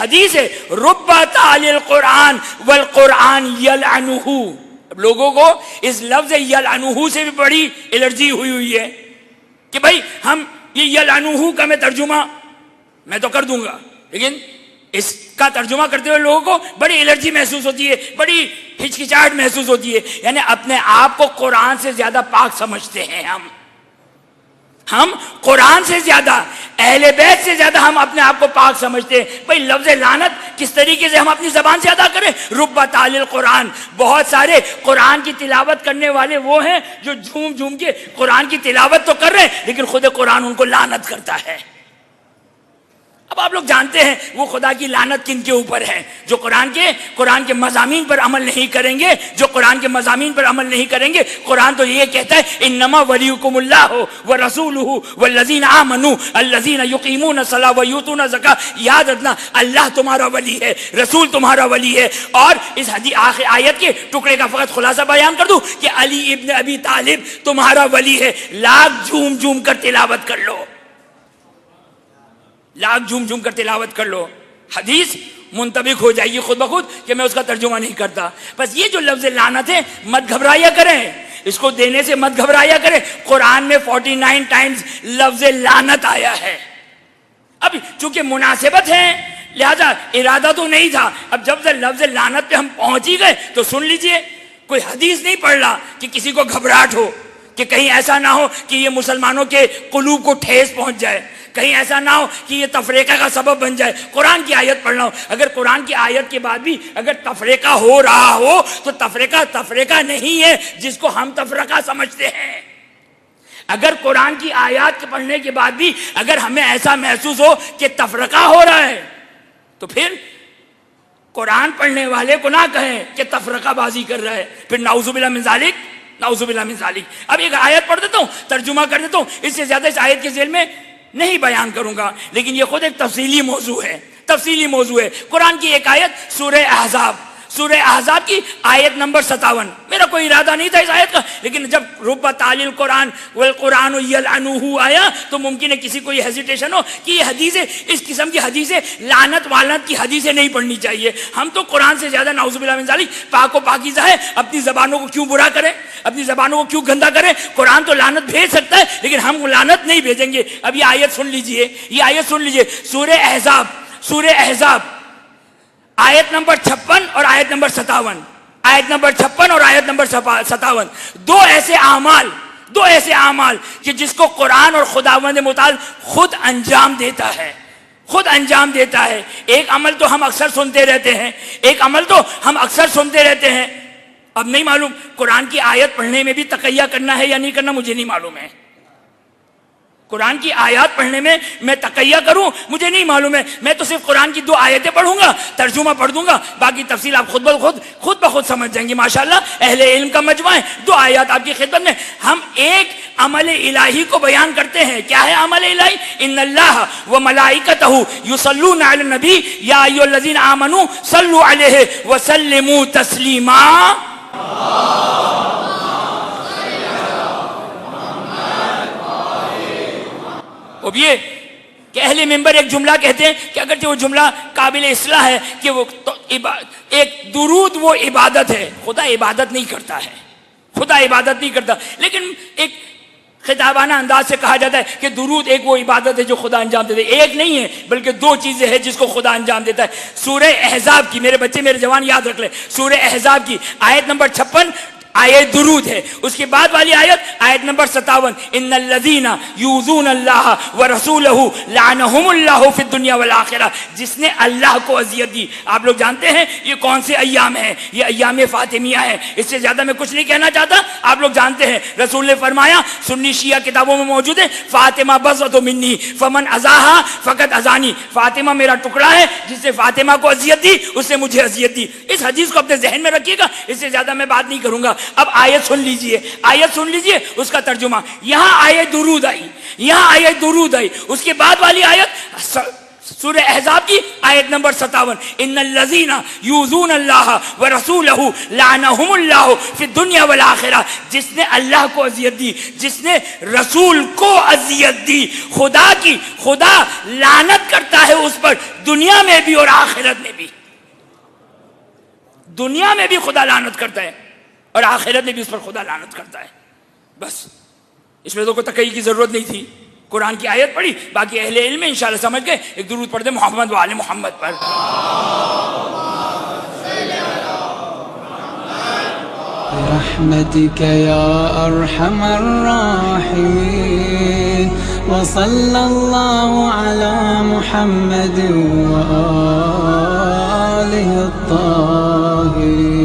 حدیث ہے رب تعالی القرآن والقرآن یلعنہ. اب لوگوں کو اس لفظ یلعنہ سے بھی بڑی الرجی ہوئی ہے کہ بھائی ہم یہ یلعنہ کا میں ترجمہ میں تو کر دوں گا، لیکن اس کا ترجمہ کرتے ہوئے لوگوں کو بڑی الرجی محسوس ہوتی ہے، بڑی ہچکچاہٹ محسوس ہوتی ہے. یعنی اپنے آپ کو قرآن سے زیادہ پاک سمجھتے ہیں ہم قرآن سے زیادہ، اہل بیت سے زیادہ ہم اپنے آپ کو پاک سمجھتے ہیں. بھائی لفظ لعنت کس طریقے سے ہم اپنی زبان سے ادا کریں؟ رب تعالی القرآن. بہت سارے قرآن کی تلاوت کرنے والے وہ ہیں جو جھوم جھوم کے قرآن کی تلاوت تو کر رہے ہیں لیکن خود قرآن ان کو لعنت کرتا ہے. اب آپ لوگ جانتے ہیں وہ خدا کی لعنت کن کے اوپر ہے؟ جو قرآن کے مضامین پر عمل نہیں کریں گے، جو قرآن کے مضامین پر عمل نہیں کریں گے. قرآن تو یہ کہتا ہے انما ولیکم اللہ ورسولہ والذین آمنوا الذین یقیمون الصلاۃ ویؤتون الزکاۃ. یاد رکھنا اللہ تمہارا ولی ہے، رسول تمہارا ولی ہے. اور اس آخر آیت کے ٹکڑے کا فقط خلاصہ بیان کر دوں کہ علی ابن ابی طالب تمہارا ولی ہے. لاکھ جھوم جھوم کر تلاوت کر لو، لاکھ جھوم جھوم کر تلاوت کر لو، حدیث منطبق ہو جائے گی خود بخود کہ میں اس کا ترجمہ نہیں کرتا. بس یہ جو لفظ لعنت ہے مت گھبرایا کریں، اس کو دینے سے مت گھبرایا کریں. قرآن میں 49 ٹائمز لفظ لعنت آیا ہے. اب چونکہ مناسبت ہے لہذا ارادہ تو نہیں تھا. اب جب سے لفظ لعنت پہ ہم پہنچ ہی گئے تو سن لیجئے، کوئی حدیث نہیں پڑھ رہا کہ کسی کو گھبراہٹ ہو کہ کہیں ایسا نہ ہو کہ یہ مسلمانوں کے قلوب کو ٹھیس پہنچ جائے، کہیں ایسا نہ ہو کہ یہ تفریقہ کا سبب بن جائے. قرآن کی آیت پڑھنا ہو، اگر قرآن کی آیت کے بعد بھی اگر تفریقہ ہو رہا ہو تو تفریقہ نہیں ہے جس کو ہم تفرقہ سمجھتے ہیں. اگر قرآن کی آیات کے پڑھنے کے بعد بھی اگر ہمیں ایسا محسوس ہو کہ تفرقہ ہو رہا ہے تو پھر قرآن پڑھنے والے کو نہ کہیں کہ تفرقہ بازی کر رہا ہے، پھر نعوذ باللہ من ذالک، نعوذ باللہ من ذالک. اب ایک آیت پڑھ دیتا ہوں، ترجمہ کر دیتا ہوں، اس سے زیادہ اس آیت کے ذیل میں نہیں بیان کروں گا، لیکن یہ خود ایک تفصیلی موضوع ہے. قرآن کی ایک آیت سورہ احزاب کی آیت نمبر 57. میرا کوئی ارادہ نہیں تھا اس آیت کا، لیکن جب رب تعالی القرآن والقرآن یلعنہ آیا تو ممکن ہے کسی کو یہ ہیزیٹیشن ہو کہ یہ حدیثیں، اس قسم کی حدیثیں، لعنت والنت کی حدیثیں نہیں پڑھنی چاہیے. ہم تو قرآن سے زیادہ نعوذ باللہ من ذالک پاک و پاکیزہ ہے. اپنی زبانوں کو کیوں برا کریں، اپنی زبانوں کو کیوں گندا کریں؟ قرآن تو لعنت بھیج سکتا ہے لیکن ہم لعنت نہیں بھیجیں گے. اب یہ آیت سن لیجئے، سورہ احزاب آیت نمبر 56 اور آیت نمبر 57. دو ایسے اعمال کہ جس کو قرآن اور خداوند متعال خود انجام دیتا ہے. ایک عمل تو ہم اکثر سنتے رہتے ہیں، اب نہیں معلوم قرآن کی آیت پڑھنے میں بھی تقیہ کرنا ہے یا نہیں کرنا، مجھے نہیں معلوم ہے. قرآن کی آیات پڑھنے میں میں تقیہ کروں مجھے نہیں معلوم ہے. میں تو صرف قرآن کی 2 آیتیں پڑھوں گا، ترجمہ پڑھ دوں گا، باقی تفصیل آپ خود بخود سمجھ جائیں گے. ماشاءاللہ اہل علم کا مجمع ہے. 2 آیات آپ کی خدمت میں. ہم ایک عمل الہی کو بیان کرتے ہیں. کیا ہے عمل الہی؟ ان اللہ و ملائکتہ یصلون علی النبی یا ایھا الذین آمنوا صلوا علیہ وسلموا تسلیما. اب یہ کہ اہل منبر ایک جملہ کہتے ہیں کہ اگرچہ وہ جملہ قابل اصلاح ہے کہ وہ ایک درود وہ عبادت ہے، خدا عبادت نہیں کرتا، لیکن ایک خطابانہ انداز سے کہا جاتا ہے کہ درود ایک وہ عبادت ہے جو خدا انجام دیتا ہے. ایک نہیں ہے بلکہ 2 چیزیں ہیں جس کو خدا انجام دیتا ہے. سورہ احزاب کی، میرے بچے میرے جوان یاد رکھ لیں، سورہ احزاب کی آیت نمبر 56 آیت درود ہے. اس کے بعد والی آیت نمبر 57 ان الذین یؤذون اللہ ورسولہ لعنہم اللہ فی الدنیا والآخرہ. جس نے اللہ کو اذیت دی. آپ لوگ جانتے ہیں یہ کون سے ایام ہیں؟ یہ ایام فاطمیہ ہے. اس سے زیادہ میں کچھ نہیں کہنا چاہتا. آپ لوگ جانتے ہیں رسول نے فرمایا، سنی شیعہ کتابوں میں موجود ہے، فاطمہ بضعۃ منی فمن اذاہا فقد اذانی. فاطمہ میرا ٹکڑا ہے، جس نے فاطمہ کو اذیت دی اس نے مجھے اذیت دی. اس حدیث کو اپنے ذہن میں رکھیے گا، اس سے زیادہ میں بات نہیں کروں گا. اب آیت سن لیجئے اس کا ترجمہ. یہاں آیت درود آئی، اس کے بعد والی آیت سورہ احزاب کی آیت نمبر 57، ان الذین یؤذون اللہ ورسولہ لعنہم اللہ فی الدنیا والآخرہ، جس نے اللہ کو اذیت دی، جس نے رسول کو اذیت دی، خدا لعنت کرتا ہے اس پر دنیا میں بھی اور آخرت میں بھی. دنیا میں بھی خدا لعنت کرتا ہے اور آخرت میں بھی اس پر خدا لعنت کرتا ہے. بس اس میں تو کوئی تقیی کی ضرورت نہیں تھی. قرآن کی آیت پڑھی، باقی اہل علم انشاءاللہ سمجھ گئے. ایک درود پڑھ دیں محمد و آل محمد پر. برحمتك يا أرحم الراحمين وصلى الله على محمد وآله الطاهرين.